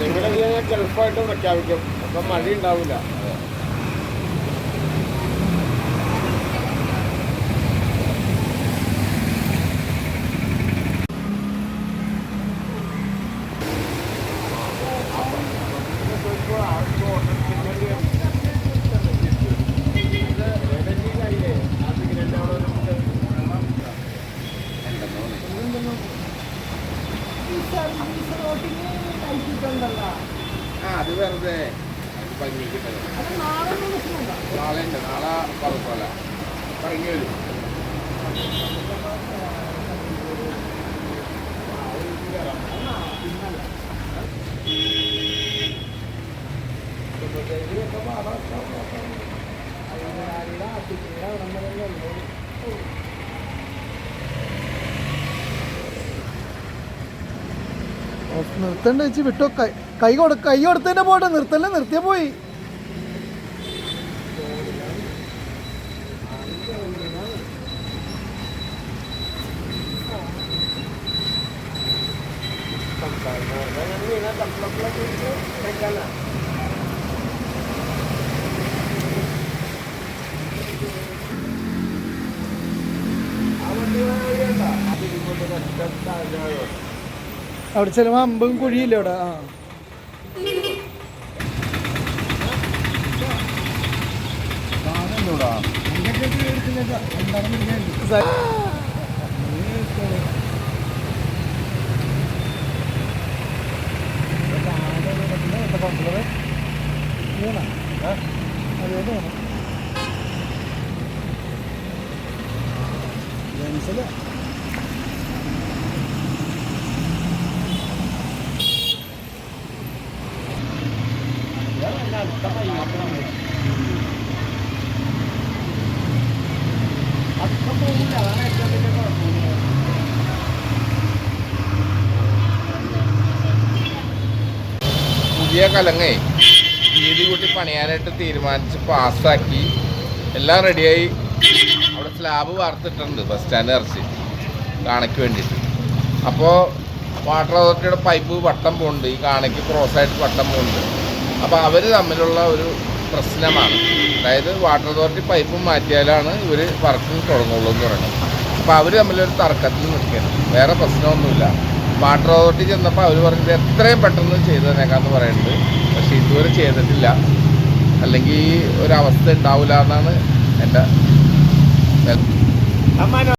ഇവിടെ ഗൾഫായിട്ട് പ്രഖ്യാപിക്കും. അപ്പം മഴ ഉണ്ടാവില്ല. അത് വെറുതെ ഭംഗിക്കുന്നത്. നാളെ ഉണ്ട്. നാളെ പറക്കോല ഇറങ്ങി വരും. നിർത്തണ്ട വെച്ച് വിട്ടോ. കൈ കൊടുത്തതിന്റെ പോട്ടെ, നിർത്തല്ലേ, നിർത്തിയ പോയി. അവിടെ ചിലപ്പോൾ അമ്പും കുഴിയില്ല അവിടെ. പുതിയ കലങ്ങേ വീതി കൂട്ടി പണിയാനായിട്ട് തീരുമാനിച്ച് പാസ്സാക്കി എല്ലാം റെഡിയായി. അവിടെ സ്ലാബ് വാർത്തിട്ടുണ്ട് ബസ് സ്റ്റാൻഡ് ഇറച്ചി കാണയ്ക്ക് വേണ്ടിയിട്ട്. അപ്പോൾ വാട്ടർ അതോറിറ്റിയുടെ പൈപ്പ് വട്ടം പോകുന്നുണ്ട്, ഈ കാണയ്ക്ക് ക്രോസായിട്ട് വട്ടം പോകുന്നുണ്ട്. അപ്പോൾ അവർ തമ്മിലുള്ള ഒരു പ്രശ്നമാണ്. അതായത് വാട്ടർ അതോറിറ്റി പൈപ്പ് മാറ്റിയാലാണ് ഇവർ വർക്ക് തുടങ്ങുള്ളൂ എന്ന് പറയുന്നത്. അപ്പോൾ അവർ തമ്മിലൊരു തർക്കത്തിൽ നിൽക്കണം, വേറെ പ്രശ്നമൊന്നുമില്ല. വാട്ടർ അതോറിറ്റി ചെന്നപ്പോൾ അവർ പറഞ്ഞത് എത്രയും പെട്ടെന്ന് ചെയ്തു തന്നേക്കാമെന്ന് പറയുന്നുണ്ട്. പക്ഷേ ഇതുവരെ ചെയ്തിട്ടില്ല. അല്ലെങ്കിൽ ഒരവസ്ഥ ഉണ്ടാവില്ല എന്നാണ് എൻ്റെ